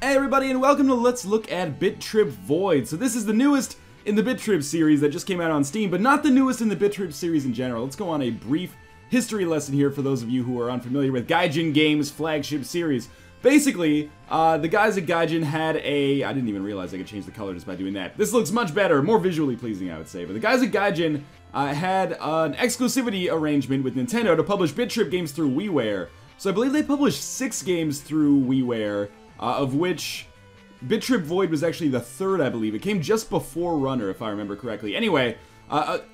Hey everybody, and welcome to Let's Look at Bit.Trip Void. So this is the newest in the Bit.Trip series that just came out on Steam, but not the newest in the Bit.Trip series in general. Let's go on a brief history lesson here for those of you who are unfamiliar with Gaijin Games' flagship series. Basically, the guys at Gaijin had a... I didn't even realize I could change the color just by doing that. This looks much better, more visually pleasing, I would say. But the guys at Gaijin had an exclusivity arrangement with Nintendo to publish Bit.Trip games through WiiWare. So I believe they published 6 games through WiiWare, of which Bit.Trip Void was actually the 3rd, I believe. It came just before Runner, if I remember correctly. Anyway,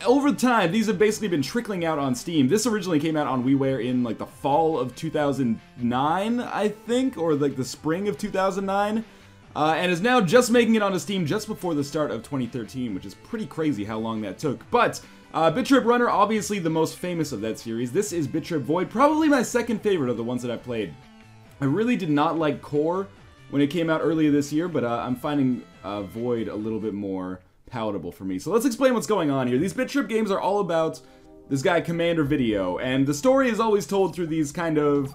over time, these have basically been trickling out on Steam. This originally came out on WiiWare in, like, the fall of 2009, I think, or, like, the spring of 2009, and is now just making it onto Steam just before the start of 2013, which is pretty crazy how long that took. But Bit.Trip Runner, obviously the most famous of that series. This is Bit.Trip Void, probably my second favorite of the ones that I've played. I really did not like Core when it came out earlier this year, but I'm finding Void a little bit more palatable for me. So let's explain what's going on here. These Bit.Trip games are all about this guy Commander Video, and the story is always told through these kind of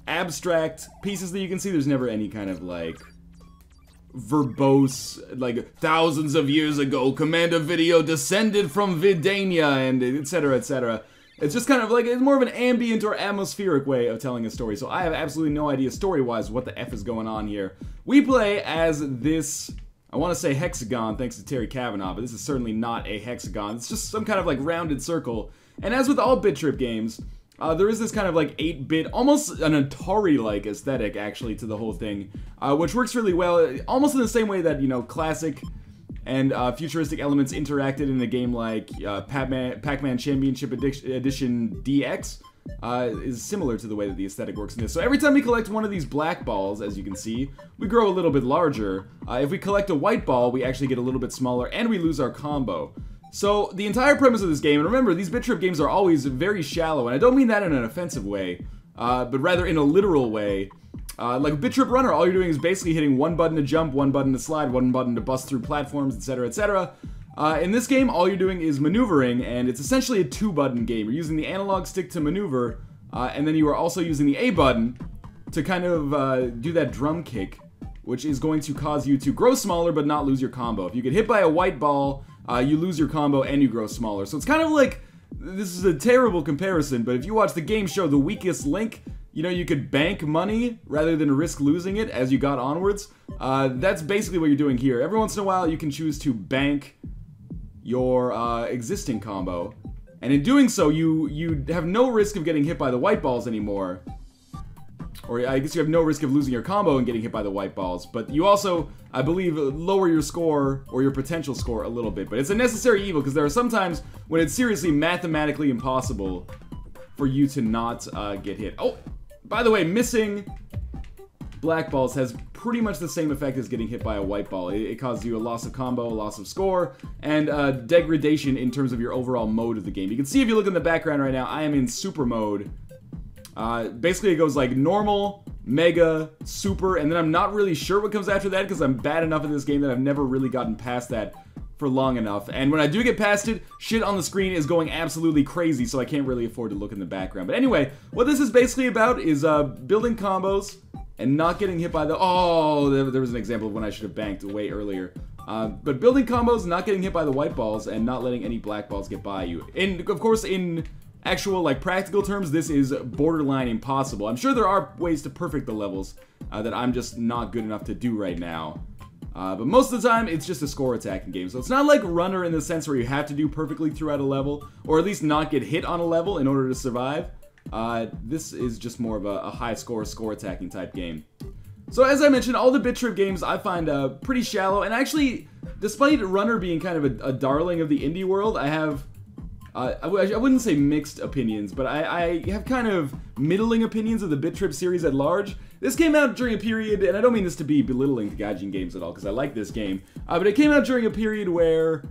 abstract pieces that you can see. There's never any kind of, like, verbose, like, thousands of years ago, Commander Video descended from Vidania, and etc, etc. It's just kind of like, it's more of an ambient or atmospheric way of telling a story, so I have absolutely no idea story-wise what the F is going on here. We play as this, I want to say hexagon thanks to Terry Kavanaugh, but this is certainly not a hexagon. It's just some kind of like rounded circle. And as with all Bit.Trip games, there is this kind of like 8-bit, almost an Atari-like aesthetic actually to the whole thing, which works really well, almost in the same way that, you know, classic and futuristic elements interacted in a game like Pac-Man Championship Edition DX is similar to the way that the aesthetic works in this. So every time we collect one of these black balls, as you can see, we grow a little bit larger. If we collect a white ball, we actually get a little bit smaller, and we lose our combo. So the entire premise of this game, and remember, these Bit.Trip games are always very shallow, and I don't mean that in an offensive way, but rather in a literal way. Like Bit.Trip Runner, all you're doing is basically hitting one button to jump, one button to slide, one button to bust through platforms, etc, etc. In this game, all you're doing is maneuvering, and it's essentially a 2-button game. You're using the analog stick to maneuver, and then you are also using the A button to kind of do that drum kick, which is going to cause you to grow smaller but not lose your combo. If you get hit by a white ball, you lose your combo and you grow smaller. So it's kind of like, this is a terrible comparison, but if you watch the game show The Weakest Link, you know, you could bank money rather than risk losing it as you got onwards. That's basically what you're doing here. Every once in a while, you can choose to bank your existing combo, and in doing so, you have no risk of getting hit by the white balls anymore. Or I guess you have no risk of losing your combo and getting hit by the white balls, but you also, I believe, lower your score, or your potential score, a little bit. But it's a necessary evil, because there are some times when it's seriously mathematically impossible for you to not get hit. Oh! By the way, missing black balls has pretty much the same effect as getting hit by a white ball. It causes you a loss of combo, a loss of score, and degradation in terms of your overall mode of the game. You can see if you look in the background right now, I am in super mode. Basically it goes like normal, mega, super, and then I'm not really sure what comes after that because I'm bad enough at this game that I've never really gotten past that for long enough. And when I do get past it, shit on the screen is going absolutely crazy, so I can't really afford to look in the background. But anyway, what this is basically about is building combos and not getting hit by the... Oh, there was an example of when I should have banked way earlier. But building combos, not getting hit by the white balls, and not letting any black balls get by you. And of course, in actual, like, practical terms, this is borderline impossible. I'm sure there are ways to perfect the levels that I'm just not good enough to do right now. But most of the time, it's just a score attacking game. So it's not like Runner in the sense where you have to do perfectly throughout a level, or at least not get hit on a level in order to survive. This is just more of a high score attacking type game. So as I mentioned, all the Bit.Trip games I find pretty shallow, and actually, despite Runner being kind of a darling of the indie world, I have... I wouldn't say mixed opinions, but I have kind of middling opinions of the Bit.Trip series at large. This came out during a period, and I don't mean this to be belittling to Gaijin Games at all, because I like this game, but it came out during a period where,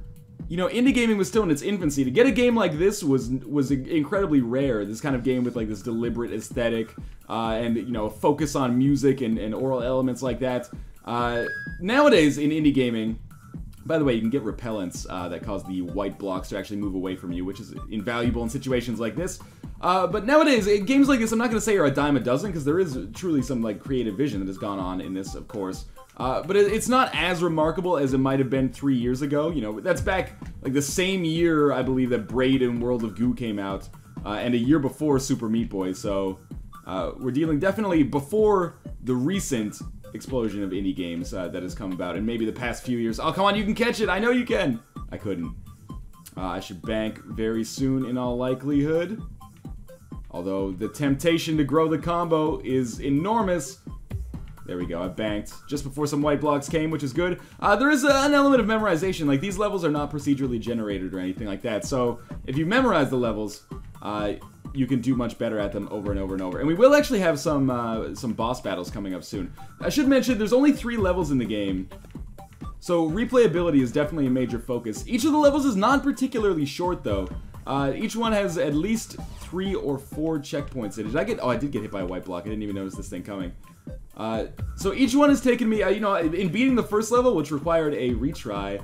you know, indie gaming was still in its infancy. To get a game like this was incredibly rare. This kind of game with like this deliberate aesthetic, and, you know, focus on music and oral elements like that. Nowadays, in indie gaming, by the way, you can get repellents that cause the white blocks to actually move away from you, which is invaluable in situations like this. But nowadays, games like this, I'm not going to say are a dime a dozen, because there is truly some like creative vision that has gone on in this, of course. But it's not as remarkable as it might have been 3 years ago. You know, that's back like the same year, I believe, that Braid and World of Goo came out, and a year before Super Meat Boy. So we're dealing definitely before the recent explosion of indie games that has come about in maybe the past few years. Oh, come on, you can catch it. I know you can. I couldn't. I should bank very soon in all likelihood. Although the temptation to grow the combo is enormous. There we go, I banked just before some white blocks came, which is good. There is an element of memorization. Like, these levels are not procedurally generated or anything like that. So if you memorize the levels, you can do much better at them over and over and over. And we will actually have some boss battles coming up soon. I should mention, there's only 3 levels in the game. So replayability is definitely a major focus. Each of the levels is not particularly short, though. Each one has at least 3 or 4 checkpoints in it. Oh, I did get hit by a white block. I didn't even notice this thing coming. So each one has taken me, you know, in beating the first level, which required a retry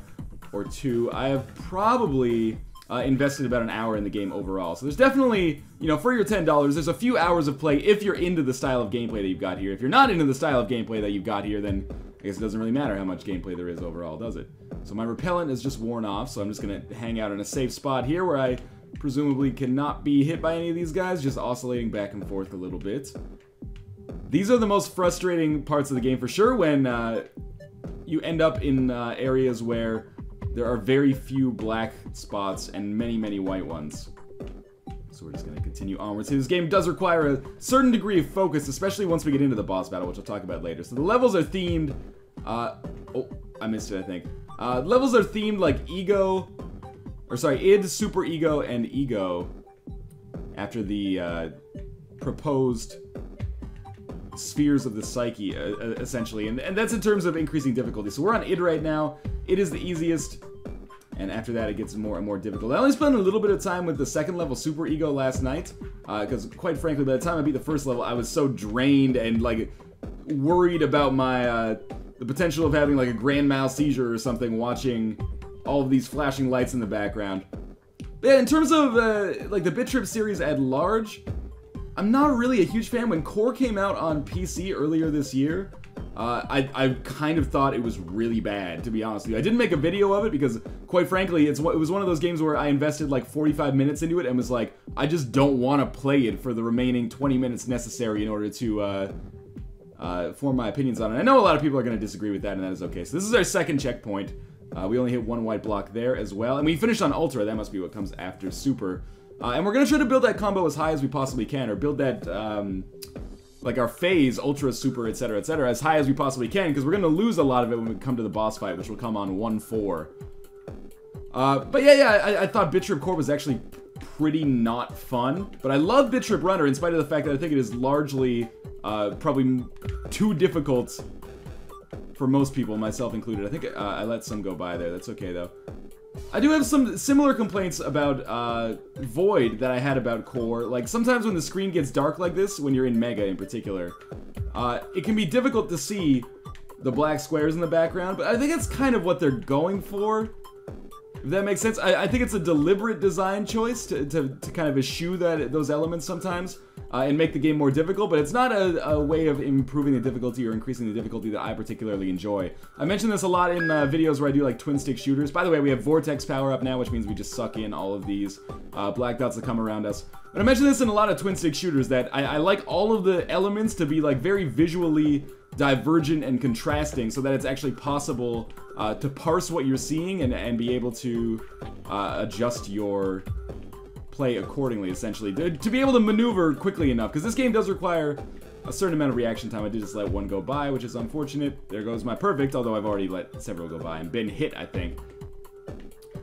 or 2, I have probably invested about an hour in the game overall. So there's definitely, you know, for your $10, there's a few hours of play if you're into the style of gameplay that you've got here. If you're not into the style of gameplay that you've got here, then I guess it doesn't really matter how much gameplay there is overall, does it? So my repellent is just worn off, so I'm just going to hang out in a safe spot here where I presumably cannot be hit by any of these guys, just oscillating back and forth a little bit. These are the most frustrating parts of the game for sure, when you end up in areas where there are very few black spots and many, many white ones. So we're just going to continue onwards. This game does require a certain degree of focus, especially once we get into the boss battle, which I'll talk about later. So the levels are themed... oh, I missed it, I think. Levels are themed like Ego... Or sorry, id, super ego, and ego. After the proposed spheres of the psyche, essentially. And that's in terms of increasing difficulty. So we're on id right now. Id is the easiest. And after that, it gets more and more difficult. I only spent a little bit of time with the second level super ego last night. Because quite frankly, by the time I beat the first level, I was so drained and like worried about my the potential of having like a grand mal seizure or something watching all of these flashing lights in the background. But yeah, in terms of like the Bit.Trip series at large, I'm not really a huge fan. When Core came out on PC earlier this year, I kind of thought it was really bad, to be honest with you. I didn't make a video of it because, quite frankly, it was one of those games where I invested like 45 minutes into it and was like, I just don't want to play it for the remaining 20 minutes necessary in order to form my opinions on it. I know a lot of people are going to disagree with that, and that is okay. So this is our second checkpoint. We only hit 1 white block there as well. And we finished on Ultra. That must be what comes after Super. And we're going to try to build that combo as high as we possibly can. Or build that, like our phase, Ultra, Super, etc., as high as we possibly can. Because we're going to lose a lot of it when we come to the boss fight, which will come on 1-4. But yeah, I thought Bit.Trip Core was actually pretty not fun. But I love Bit.Trip Runner, in spite of the fact that I think it is largely probably too difficult for most people, myself included. I think I let some go by there. That's okay, though. I do have some similar complaints about Void that I had about Core. Like, sometimes when the screen gets dark like this, when you're in Mega in particular, it can be difficult to see the black squares in the background, but I think it's kind of what they're going for. If that makes sense. I think it's a deliberate design choice to kind of eschew those elements sometimes and make the game more difficult, but it's not a way of improving the difficulty or increasing the difficulty that I particularly enjoy. I mention this a lot in videos where I do like twin stick shooters. By the way, we have Vortex power up now, which means we just suck in all of these black dots that come around us. But I mention this in a lot of twin stick shooters that I like all of the elements to be like very visually divergent and contrasting so that it's actually possible to parse what you're seeing and be able to adjust your play accordingly, essentially. To be able to maneuver quickly enough, because this game does require a certain amount of reaction time. I did just let one go by, which is unfortunate. There goes my perfect, although I've already let several go by and been hit, I think.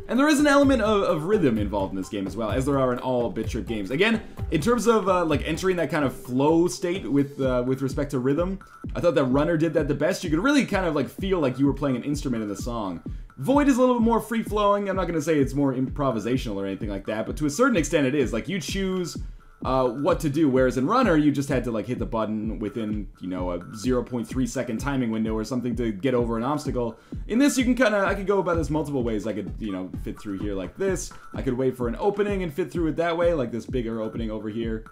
And there is an element of rhythm involved in this game as well, as there are in all Bit.Trip games. Again, in terms of like entering that kind of flow state with respect to rhythm, I thought that Runner did that the best. You could really kind of like feel like you were playing an instrument in the song. Void is a little bit more free-flowing. I'm not going to say it's more improvisational or anything like that, but to a certain extent it is. Like, you choose what to do, whereas in Runner, you just had to like hit the button within, you know, a 0.3 second timing window or something to get over an obstacle. In this, you can I could go about this multiple ways. I could, you know, fit through here like this. I could wait for an opening and fit through it that way, like this bigger opening over here.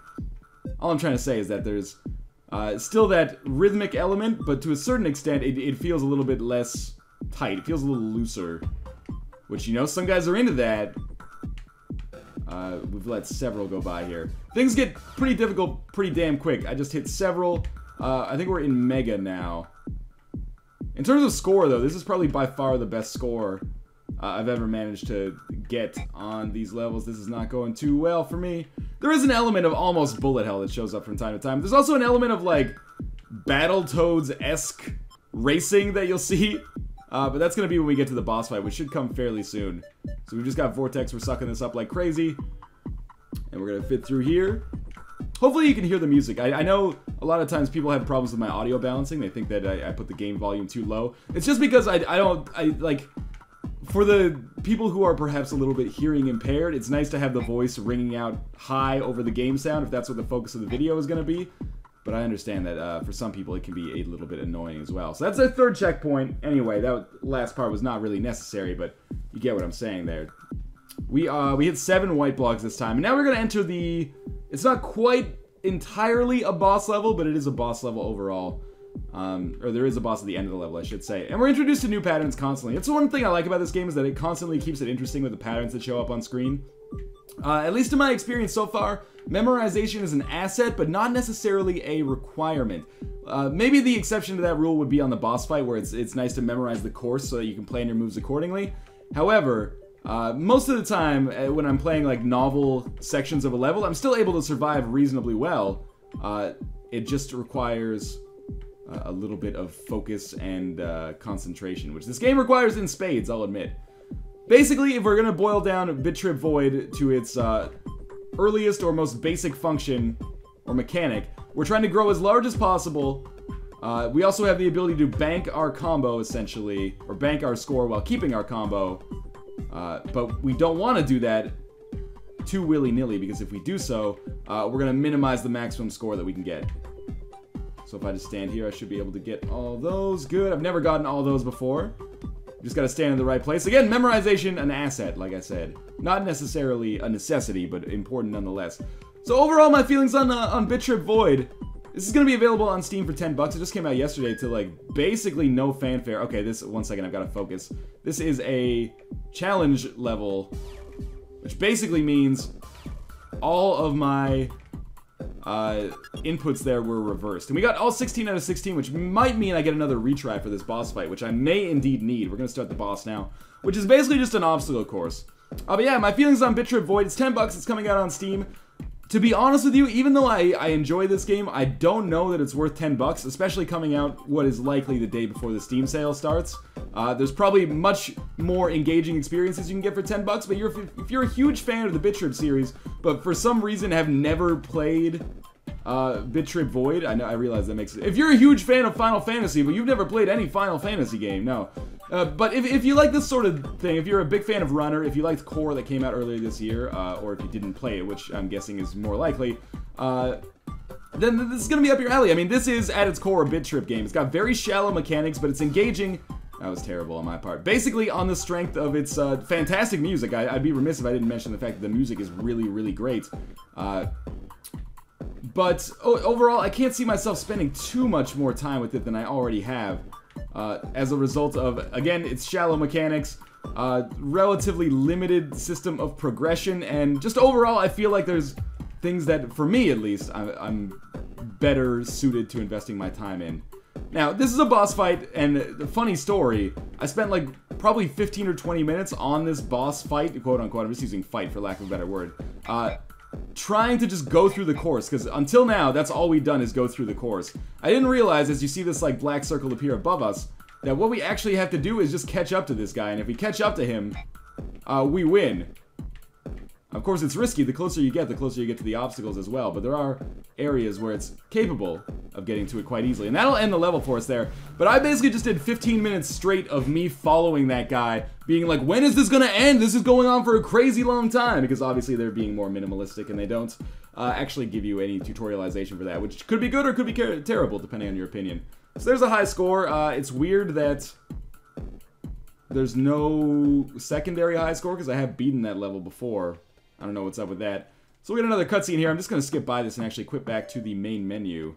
All I'm trying to say is that there's still that rhythmic element, but to a certain extent, it feels a little bit less tight. It feels a little looser, which, you know, some guys are into that. We've let several go by here. Things get pretty difficult pretty damn quick. I just hit several. I think we're in Mega now. In terms of score, though, this is probably by far the best score I've ever managed to get on these levels. This is not going too well for me. There is an element of almost bullet hell that shows up from time to time. There's also an element of, like, Battletoads-esque racing that you'll see. But that's going to be when we get to the boss fight, which should come fairly soon. So we've just got Vortex. We're sucking this up like crazy. And we're going to fit through here. Hopefully you can hear the music. I know a lot of times people have problems with my audio balancing. They think that I put the game volume too low. It's just because like, for the people who are perhaps a little bit hearing impaired, it's nice to have the voice ringing out high over the game sound if that's what the focus of the video is going to be. But I understand that for some people it can be a little bit annoying as well. So that's our third checkpoint. Anyway, that last part was not really necessary, but you get what I'm saying there. We hit 7 white blocks this time, and now we're gonna enter the. It's not quite entirely a boss level, but it is a boss level overall. Or there is a boss at the end of the level, I should say. And we're introduced to new patterns constantly. It's the one thing I like about this game is that it constantly keeps it interesting with the patterns that show up on screen. At least in my experience so far, memorization is an asset, but not necessarily a requirement. Maybe the exception to that rule would be on the boss fight, where it's nice to memorize the course so that you can plan your moves accordingly. However, most of the time, when I'm playing like novel sections of a level, I'm still able to survive reasonably well. It just requires a little bit of focus and concentration, which this game requires in spades, I'll admit. Basically, if we're going to boil down Bit.Trip Void to its earliest or most basic function or mechanic, we're trying to grow as large as possible. We also have the ability to bank our combo, essentially, or bank our score while keeping our combo. But we don't want to do that too willy-nilly, because if we do so, we're going to minimize the maximum score that we can get. So if I just stand here, I should be able to get all those. Good. I've never gotten all those before. Just gotta stand in the right place. Again, memorization, an asset, like I said. Not necessarily a necessity, but important nonetheless. So overall, my feelings on Bit.Trip Void. This is gonna be available on Steam for 10 bucks. It just came out yesterday to, like, basically no fanfare. Okay, one second, I've gotta focus. This is a challenge level, which basically means all of my inputs there were reversed. And we got all 16 out of 16, which might mean I get another retry for this boss fight, which I may indeed need. We're gonna start the boss now, which is basically just an obstacle course. But yeah, my feelings on Bit.Trip Void. It's 10 bucks, it's coming out on Steam. To be honest with you, even though I enjoy this game, I don't know that it's worth 10 bucks, especially coming out what is likely the day before the Steam sale starts. There's probably much more engaging experiences you can get for 10 bucks, but if you're a huge fan of the Bit.Trip series, but for some reason have never played Bit.Trip Void, I realize that makes it. If you're a huge fan of Final Fantasy, but you've never played any Final Fantasy game, no. But if you like this sort of thing, if you're a big fan of Runner, if you liked Core that came out earlier this year, or if you didn't play it, which I'm guessing is more likely, then this is going to be up your alley. I mean, this is, at its core, a Bit.Trip game. It's got very shallow mechanics, but it's engaging. That was terrible on my part. Basically, on the strength of its fantastic music. I'd be remiss if I didn't mention the fact that the music is really, really great. But overall, I can't see myself spending too much more time with it than I already have. As a result of, again, its shallow mechanics, relatively limited system of progression, and just overall, I feel like there's things that, for me at least, I'm better suited to investing my time in. Now, this is a boss fight, and the funny story, I spent like probably 15 or 20 minutes on this boss fight, quote unquote, I'm just using fight for lack of a better word, trying to just go through the course, because until now, that's all we've done is go through the course. I didn't realize, as you see this like black circle appear above us, that what we actually have to do is just catch up to this guy, and if we catch up to him, we win. Of course, it's risky. The closer you get to the obstacles as well. But there are areas where it's capable of getting to it quite easily. And that'll end the level for us there. But I basically just did 15 minutes straight of me following that guy, being like, when is this gonna end? This is going on for a crazy long time. Because obviously they're being more minimalistic and they don't actually give you any tutorialization for that, which could be good or could be terrible, depending on your opinion. So there's a high score. It's weird that there's no secondary high score because I have beaten that level before. I don't know what's up with that. So we got another cutscene here. I'm just going to skip by this and actually quit back to the main menu.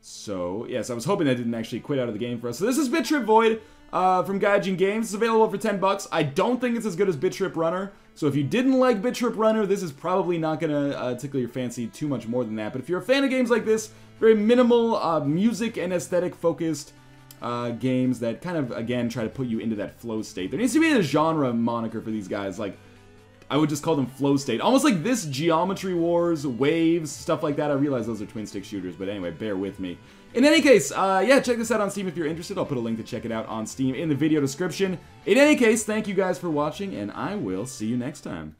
So, yes, I was hoping that didn't actually quit out of the game for us. So this is Bit.Trip Void from Gaijin Games. It's available for 10 bucks. I don't think it's as good as Bit.Trip Runner. So if you didn't like Bit.Trip Runner, this is probably not going to tickle your fancy too much more than that. But if you're a fan of games like this, very minimal music and aesthetic focused games that kind of, again, try to put you into that flow state. There needs to be a genre moniker for these guys. Like, I would just call them flow state. Almost like this, Geometry Wars, Waves, stuff like that. I realize those are twin stick shooters, but anyway, bear with me. In any case, yeah, check this out on Steam if you're interested. I'll put a link to check it out on Steam in the video description. In any case, thank you guys for watching, and I will see you next time.